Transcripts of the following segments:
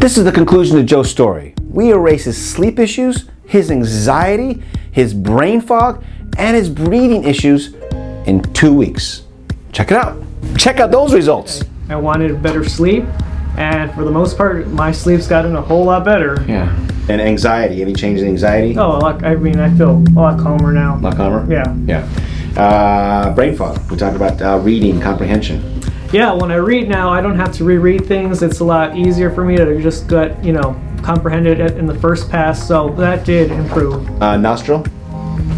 This is the conclusion of Joe's story. We erase his sleep issues, his anxiety, his brain fog, and his breathing issues in 2 weeks. Check it out. Check out those results. I wanted better sleep, and for the most part, my sleep's gotten a whole lot better. Yeah. And anxiety, any change in anxiety? Oh, I feel a lot calmer now. A lot calmer? Yeah. Yeah. Brain fog. We talked about reading comprehension. Yeah, when I read now, I don't have to reread things. It's a lot easier for me to just comprehend it in the first pass, so that did improve. Nostril?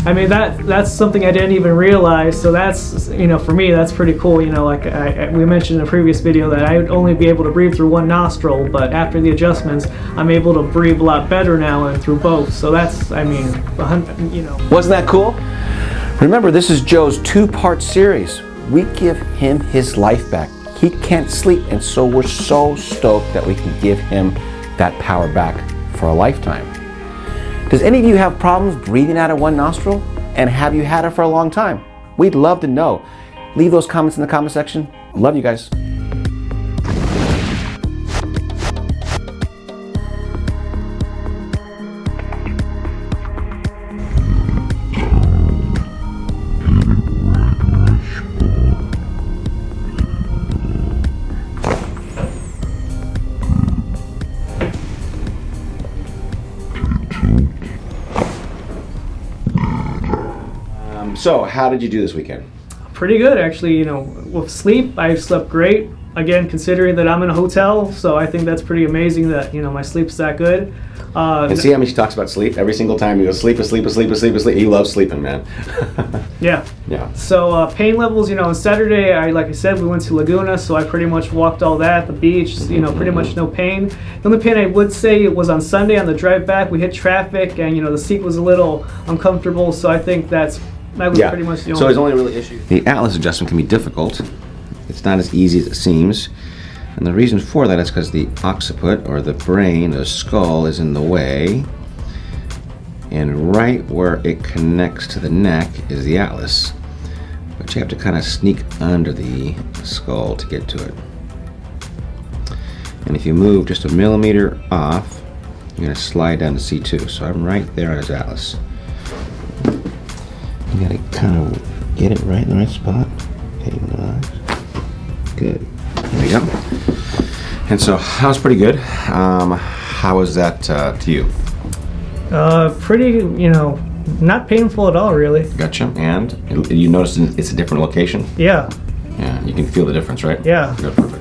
I mean, that's something I didn't even realize, so that's, for me, that's pretty cool. Like we mentioned in a previous video that I would only be able to breathe through one nostril, but after the adjustments, I'm able to breathe a lot better now and through both, so that's, Wasn't that cool? Remember, this is Joe's 2-part series. We give him his life back. He can't sleep, and so we're so stoked that we can give him that power back for a lifetime. Does any of you have problems breathing out of one nostril? And have you had it for a long time? We'd love to know. Leave those comments in the comment section. Love you guys. So, how did you do this weekend? Pretty good, actually. With sleep, I slept great. Again, considering that I'm in a hotel, so I think that's pretty amazing that, my sleep's that good. And see how much he talks about sleep? Every single time he goes, sleep. He loves sleeping, man. Yeah. Yeah. So, pain levels, on Saturday, like I said, we went to Laguna, so I pretty much walked all that, the beach, pretty much no pain. The only pain I would say was on Sunday on the drive back. We hit traffic, and, the seat was a little uncomfortable, so I think that was pretty much the only. So his only real issue. The atlas adjustment can be difficult. It's not as easy as it seems. And the reason for that is because the occiput, or the brain, the skull, is in the way. And right where it connects to the neck is the atlas. But you have to kind of sneak under the skull to get to it. And if you move just a millimeter off, you're going to slide down to C2. So I'm right there on his atlas. You gotta kind of get it right in the right spot. Okay, nice. Good. There we go. And so that was pretty good. How was that to you? Pretty, not painful at all, really. Gotcha. And you noticed it's a different location? Yeah. Yeah, you can feel the difference, right? Yeah. Good, perfect.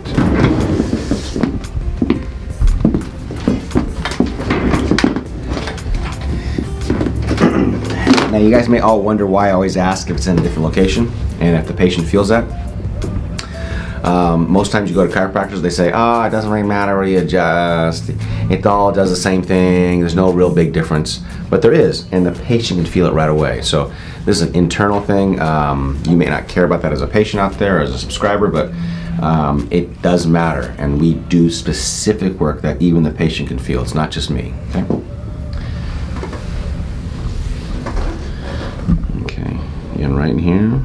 Now you guys may all wonder why I always ask if it's in a different location and if the patient feels that. Most times you go to chiropractors, they say, it doesn't really matter where you adjust. It all does the same thing. There's no real big difference. But there is, and the patient can feel it right away. So this is an internal thing. You may not care about that as a patient out there or as a subscriber, but it does matter. And we do specific work that even the patient can feel. It's not just me. Okay. Again, right in here.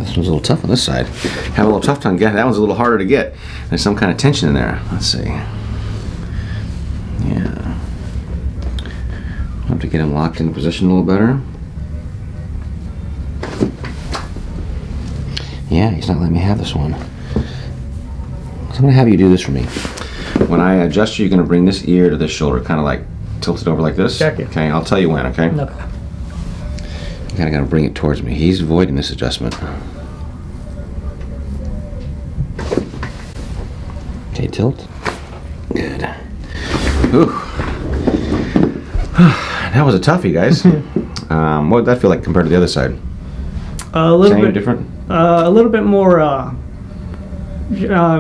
This one's a little tough on this side. Have a little tough time getting that one's a little harder to get. There's some kind of tension in there. Let's see. Yeah. I'll have to get him locked into position a little better. Yeah, he's not letting me have this one. So I'm gonna have you do this for me. When I adjust you, you're gonna bring this ear to this shoulder, kind of like tilt it over like this. Check it. Okay, I'll tell you when, okay? Okay. You kinda gotta bring it towards me. He's avoiding this adjustment. Okay, tilt. Good. Ooh. That was a toughie, guys. What did that feel like compared to the other side? A little Same, bit different? A little bit more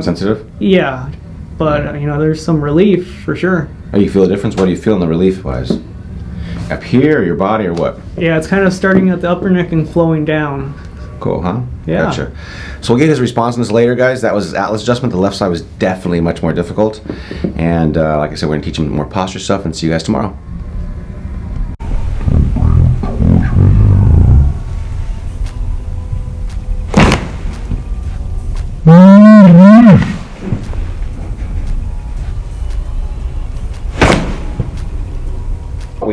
Sensitive? Yeah, but there's some relief for sure. Oh, you feel a difference? What do you feel in the relief wise? Up here, or your body, or what? Yeah, it's kind of starting at the upper neck and flowing down. Cool, huh? Yeah. Gotcha. So we'll get his response on this later, guys. That was his atlas adjustment. The left side was definitely much more difficult. And like I said, we're going to teach him more posture stuff, and see you guys tomorrow. We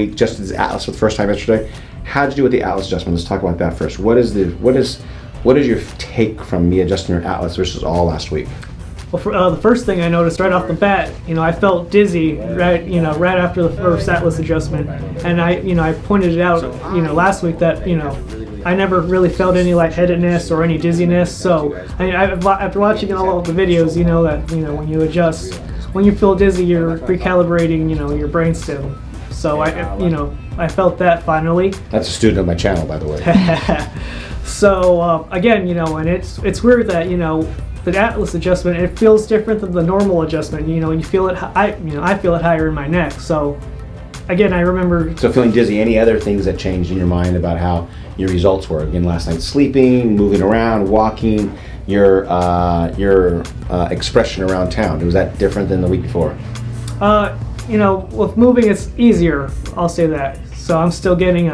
just did the Atlas for the first time yesterday. How'd you do with the Atlas adjustment? Let's talk about that first. What is your take from me adjusting your Atlas versus all last week? Well, the first thing I noticed right off the bat, I felt dizzy right after the first Atlas adjustment, and I pointed it out, last week that, I never really felt any lightheadedness or any dizziness. So after watching all of the videos, that when you adjust, when you feel dizzy, you're recalibrating, your brainstem. So I felt that finally. That's a student of my channel, by the way. So again, and it's weird that the Atlas adjustment, it feels different than the normal adjustment. You feel it. I feel it higher in my neck. So again, I remember. So feeling dizzy. Any other things that changed in your mind about how your results were? Again, last night, sleeping, moving around, walking, your expression around town. Was that different than the week before? With moving, it's easier. I'll say that. So I'm still getting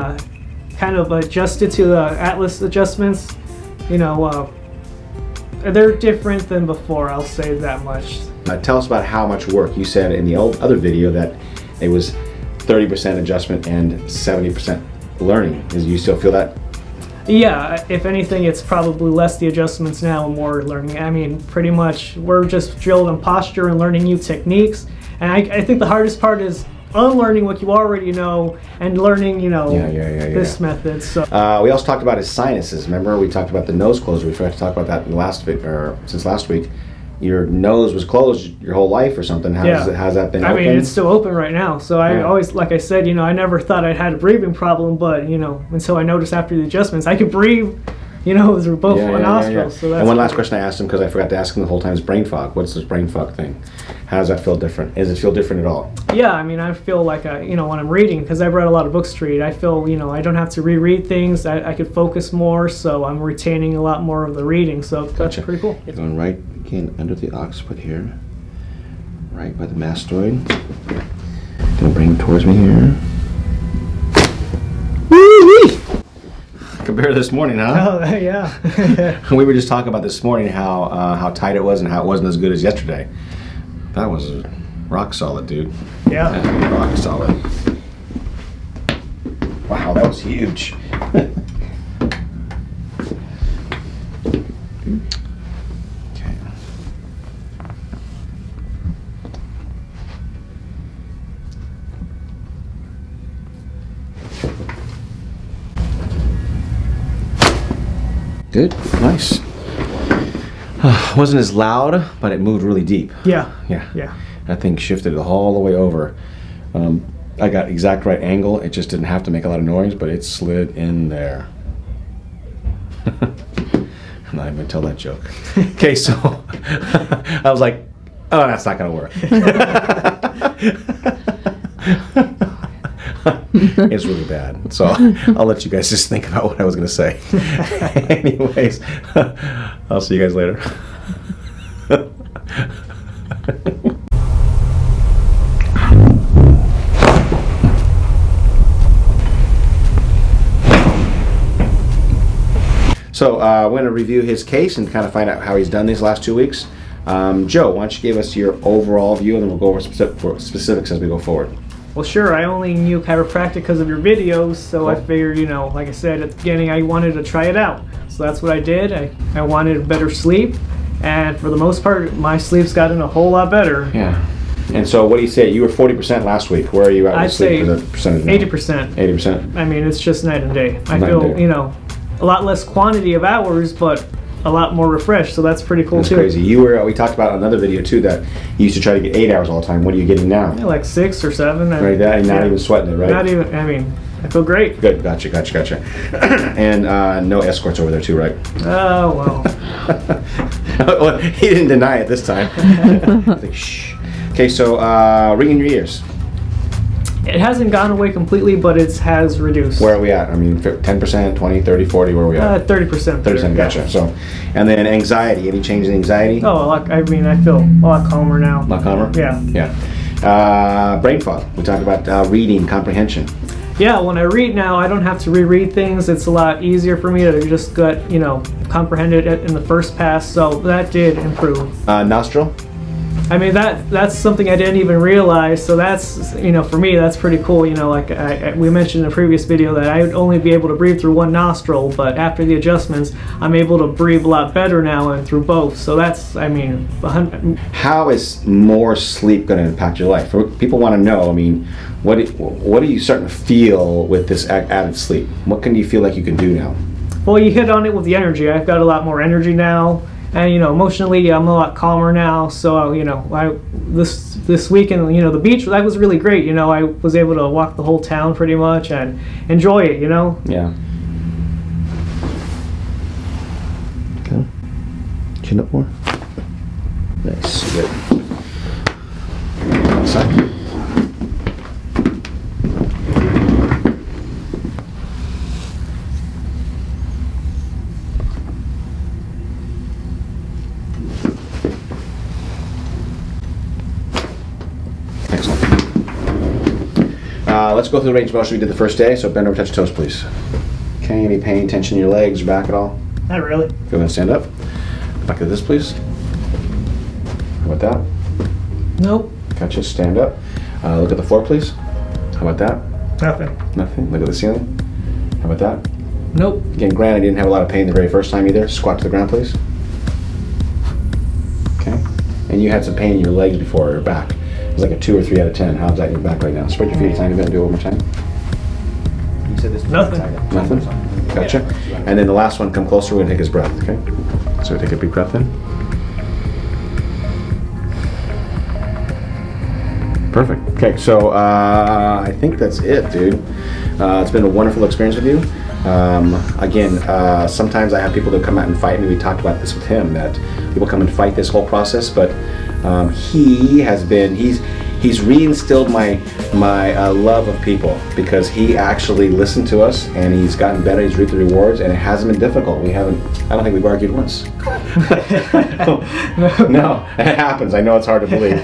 kind of adjusted to the Atlas adjustments. They're different than before. I'll say that much. Tell us about how much work. You said in the other video that it was 30% adjustment and 70% learning. Do you still feel that? Yeah, if anything, it's probably less the adjustments now and more learning. I mean, pretty much we're just drilled on posture and learning new techniques. And I think the hardest part is unlearning what you already know and learning, this method. So we also talked about his sinuses. Remember, we talked about the nose closure. We forgot to talk about that in the last since last week. Your nose was closed your whole life or something. How's that been open? I mean, it's still open right now. So I always, like I said, I never thought I'd had a breathing problem, but until I noticed after the adjustments, I could breathe. Through both nostrils. So that's and one last question I asked him, because I forgot to ask him the whole time, is brain fog. What's this brain fog thing? How does that feel different? Does it feel different at all? Yeah, I mean, I feel like, when I'm reading, because I've read a lot of books to read, I feel, I don't have to reread things. I could focus more, so I'm retaining a lot more of the reading. So that's pretty cool. Going right, again, under the occiput here, right by the mastoid. Gonna bring it towards me here. Woo-wee! Compared to this morning, huh? Oh, yeah. We were just talking about this morning how tight it was and how it wasn't as good as yesterday. That was rock solid, dude. Yeah. Rock solid. Wow, that was huge. Okay. Good, nice. Wasn't as loud, but it moved really deep. Yeah. Yeah. That thing shifted all the way over. I got exact right angle. It just didn't have to make a lot of noise, but it slid in there. I'm not even gonna tell that joke. Okay, so I was like, oh, that's not gonna work. It's really bad. So I'll let you guys just think about what I was going to say. Anyways, I'll see you guys later. So we're going to review his case and kind of find out how he's done these last 2 weeks. Joe, why don't you give us your overall view, and then we'll go over specifics as we go forward. Well, sure, I only knew chiropractic because of your videos, so I figured, like I said at the beginning, I wanted to try it out. So that's what I did. I wanted better sleep, and for the most part, my sleep's gotten a whole lot better. Yeah. And so what do you say? You were 40% last week. Where are you at with sleep? I'd say percentage 80%. 80%? I mean, it's just night and day. I feel, a lot less quantity of hours, but a lot more refreshed, so that's pretty cool. That's too. Crazy. We talked about another video too that you used to try to get 8 hours all the time. What are you getting now? Yeah, like 6 or 7. Right, that, and not even sweating it, right? Not even, I mean, I feel great. Good, gotcha. And no escorts over there too, right? Oh, well. Well, he didn't deny it this time. I think, shh. Okay, so ring in your ears. It hasn't gone away completely, but it has reduced. Where are we at? I mean, 10%, 20, 30, 40, where are we at? 30%. 30%, gotcha. Yeah. So, and then anxiety, any change in anxiety? Oh, I mean, I feel a lot calmer now. A lot calmer? Yeah. Yeah. Brain fog, we talked about reading, comprehension. Yeah, when I read now, I don't have to reread things. It's a lot easier for me to just get, comprehend it in the first pass. So that did improve. Nostril? I mean, that's something I didn't even realize. So that's, for me, that's pretty cool. Like we mentioned in a previous video that I would only be able to breathe through one nostril, but after the adjustments, I'm able to breathe a lot better now and through both. So that's, How is more sleep going to impact your life? People want to know, what are you starting to feel with this added sleep? What can you feel like you can do now? Well, you hit on it with the energy. I've got a lot more energy now. And emotionally, I'm a lot calmer now. So this weekend, the beach, that was really great. I was able to walk the whole town pretty much and enjoy it. Yeah. Okay. Chin up more. Nice. Good. Side. Let's go through the range of motion we did the first day. So bend over, touch your toes, please. Okay, any pain, tension in your legs, your back at all? Not really. Go ahead and stand up. Back to this, please. How about that? Nope. Gotcha, stand up. Look at the floor, please. How about that? Nothing. Nothing. Look at the ceiling. How about that? Nope. Again, granted, I didn't have a lot of pain the very first time either. Squat to the ground, please. Okay. And you had some pain in your legs before, or your back. It was like a 2 or 3 out of 10. How's that in your back right now? Spread your feet a tiny bit and do it one more time. You said this was Nothing. Nothing? Gotcha. And then the last one, come closer, we're gonna take his breath, okay? So take a big breath in. Perfect. Okay, so I think that's it, dude. It's been a wonderful experience with you. Again, sometimes I have people that come out and fight me. We talked about this with him, that people come and fight this whole process, but he's reinstilled my love of people, because he actually listened to us and he's gotten better. He's reaped the rewards, and it hasn't been difficult. I don't think we've argued once. No, it happens. I know it's hard to believe,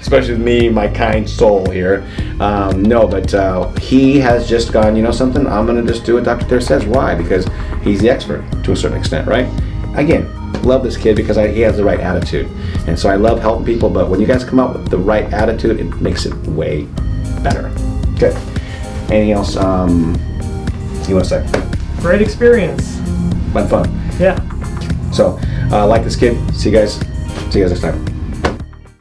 especially with me, my kind soul here. No, but he has just gone, you know something, I'm going to just do what Dr. Thayer says. Why? Because he's the expert to a certain extent, right? Again, love this kid because he has the right attitude. And so I love helping people, but when you guys come out with the right attitude, it makes it way better. Good. Anything else you want to say? Great experience. Fun. Yeah. So, like this kid. See you guys next time.